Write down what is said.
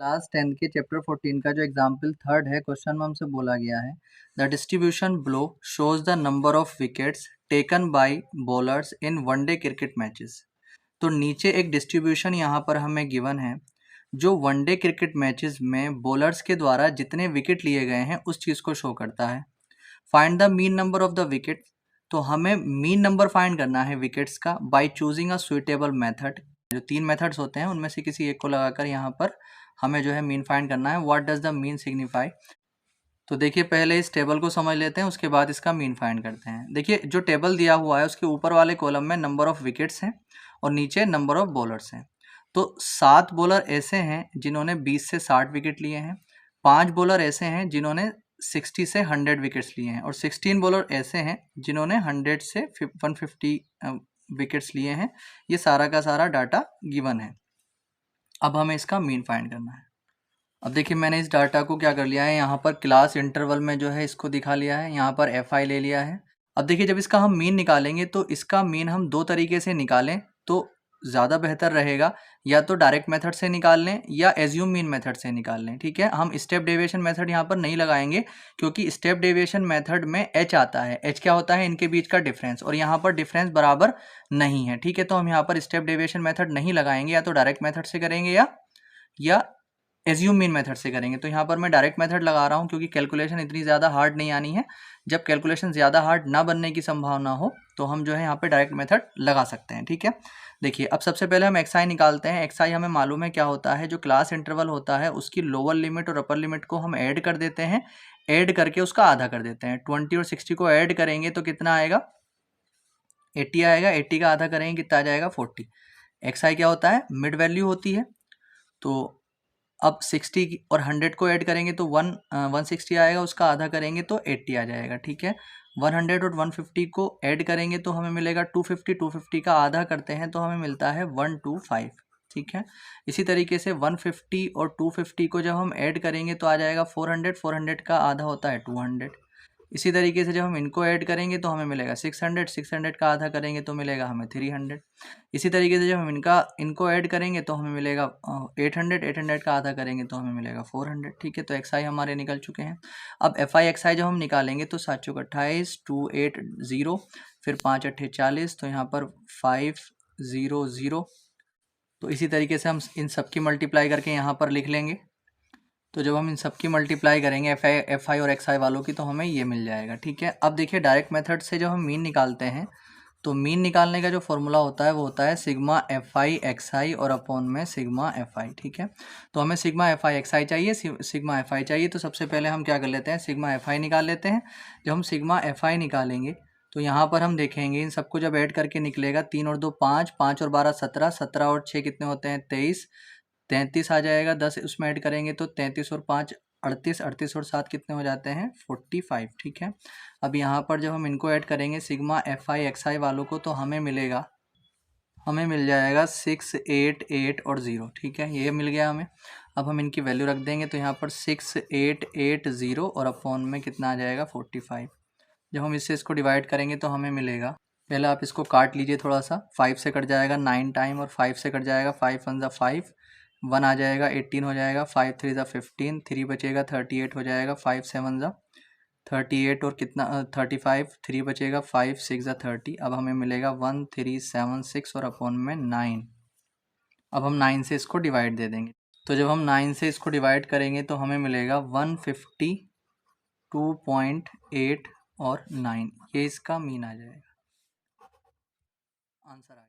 Class 10 के chapter 14 का जो एग्जाम्पल थर्ड है, क्वेश्चन में हमसे बोला गया है the distribution blow shows the number of wickets taken by bowlers in one day cricket matches. तो नीचे एक डिस्ट्रीब्यूशन यहाँ पर हमें गिवन है जो वनडे क्रिकेट मैचेस में बॉलर्स के द्वारा जितने विकेट लिए गए हैं उस चीज़ को शो करता है। Find the mean number of the wicket. तो हमें मीन नंबर फाइंड करना है विकेट्स का by choosing a suitable method. जो 3 मेथड्स होते हैं उनमें से किसी एक को लगाकर यहाँ पर हमें जो है मीन फाइंड करना है। What does the mean signify. तो देखिए पहले इस टेबल को समझ लेते हैं, उसके बाद इसका मीन फाइंड करते हैं। देखिए जो टेबल दिया हुआ है उसके ऊपर वाले कॉलम में नंबर ऑफ विकेट्स हैं और नीचे नंबर ऑफ बॉलर्स हैं। तो 7 बॉलर ऐसे हैं जिन्होंने 20 से 60 विकेट लिए हैं, 5 बॉलर ऐसे हैं जिन्होंने 60 से 100 विकेट्स लिए हैं और 16 बॉलर ऐसे हैं जिन्होंने 100 से 150 विकेट्स लिए हैं। ये सारा का सारा डाटा गिवन है। अब हमें इसका मीन फाइंड करना है। अब देखिए मैंने इस डाटा को क्या कर लिया है, यहाँ पर क्लास इंटरवल में जो है इसको दिखा लिया है, यहाँ पर एफ आई ले लिया है। अब देखिए जब इसका हम मीन निकालेंगे तो इसका मीन हम दो तरीके से निकालें तो ज़्यादा बेहतर रहेगा। या तो डायरेक्ट मेथड से निकाल लें या एज्यूम मीन मेथड से निकाल लें। ठीक है, हम स्टेप डेविएशन मेथड यहाँ पर नहीं लगाएंगे क्योंकि स्टेप डेविएशन मेथड में एच आता है। एच क्या होता है, इनके बीच का डिफरेंस, और यहाँ पर डिफरेंस बराबर नहीं है। ठीक है, तो हम यहाँ पर स्टेप डेविएशन मेथड नहीं लगाएंगे, या तो डायरेक्ट मेथड से करेंगे या एज्यूम मीन मेथड से करेंगे। तो यहाँ पर मैं डायरेक्ट मेथड लगा रहा हूँ क्योंकि कैलकुलेशन इतनी ज़्यादा हार्ड नहीं आनी है। जब कैलकुलेशन ज़्यादा हार्ड ना बनने की संभावना हो तो हम जो है यहाँ पे डायरेक्ट मेथड लगा सकते हैं। ठीक है, देखिए अब सबसे पहले हम एक्स आई निकालते हैं। एक्स आई हमें मालूम है क्या होता है, जो क्लास इंटरवल होता है उसकी लोअर लिमिट और अपर लिमिट को हम ऐड कर देते हैं, ऐड करके उसका आधा कर देते हैं। 20 और 60 को ऐड करेंगे तो कितना आएगा, 80 आएगा। 80 का आधा करेंगे कितना आ जाएगा, 40। एक्स आई क्या होता है, मिड वैल्यू होती है। तो अब 60 और 100 को ऐड करेंगे तो 160 आएगा, उसका आधा करेंगे तो 80 आ जाएगा। ठीक है, 100 और 150 को ऐड करेंगे तो हमें मिलेगा 250। 250 का आधा करते हैं तो हमें मिलता है 125। ठीक है, इसी तरीके से 150 और 250 को जब हम ऐड करेंगे तो आ जाएगा 400। 400 का आधा होता है 200। इसी तरीके से जब हम इनको ऐड करेंगे तो हमें मिलेगा 600। 600 का आधा करेंगे तो मिलेगा हमें 300। इसी तरीके से जब हम इनको ऐड करेंगे तो हमें मिलेगा 800। 800 का आधा करेंगे तो हमें मिलेगा 400। ठीक है, तो एक्स आई हमारे निकल चुके हैं। अब एफ आई एक्स आई जब हम निकालेंगे तो 7 चौक 28, 280, फिर 5 अट्ठे 40, तो यहाँ पर 500। तो इसी तरीके से हम इन सब की मल्टीप्लाई करके यहाँ पर लिख लेंगे। तो जब हम इन सब की मल्टीप्लाई करेंगे एफ आई और एक्स आई वालों की तो हमें ये मिल जाएगा। ठीक है, अब देखिए डायरेक्ट मेथड से जब हम मीन निकालते हैं तो मीन निकालने का जो फॉर्मूला होता है वो होता है सिग्मा एफ आई एक्स आई और अपॉन में सिग्मा एफ आई। ठीक है, तो हमें सिग्मा एफ आई एक्स आई चाहिए, सिग्मा एफ आई चाहिए। तो सबसे पहले हम क्या कर लेते हैं, सिग्मा एफ आई निकाल लेते हैं। जब हम सिग्मा एफ आई निकालेंगे तो यहाँ पर हम देखेंगे इन सबको जब ऐड करके निकलेगा 3 और 2 5, 5 और 12 17, 17 और 6 कितने होते हैं 23, 33 आ जाएगा। 10 उसमें ऐड करेंगे तो 33 और 5 38, 38 और 7 कितने हो जाते हैं 45। ठीक है, अब यहाँ पर जब हम इनको ऐड करेंगे सिग्मा एफ आई एक्स आई वालों को तो हमें मिल जाएगा 6, 8, 8 और 0। ठीक है, ये मिल गया हमें। अब हम इनकी वैल्यू रख देंगे तो यहाँ पर 6, 8, 8, 0 और अपॉन में कितना आ जाएगा 45। जब हम इससे इसको डिवाइड करेंगे तो हमें मिलेगा, पहले आप इसको काट लीजिए थोड़ा सा। 5 से कट जाएगा 9 टाइम और 5 से कट जाएगा 5 1 ज़ा 5, 1 आ जाएगा 18 हो जाएगा, 5 3 ज़ा 15, 3 बचेगा 38 हो जाएगा, 5 7 ज़ा 38 और कितना 35, 3 बचेगा 5 6 ज़ा 30। अब हमें मिलेगा 1376 और अपॉन में 9। अब हम 9 से इसको डिवाइड दे देंगे। तो जब हम 9 से इसको डिवाइड करेंगे तो हमें मिलेगा 152.8 और 9। ये इसका मीन आ जाएगा, आंसर आ गया।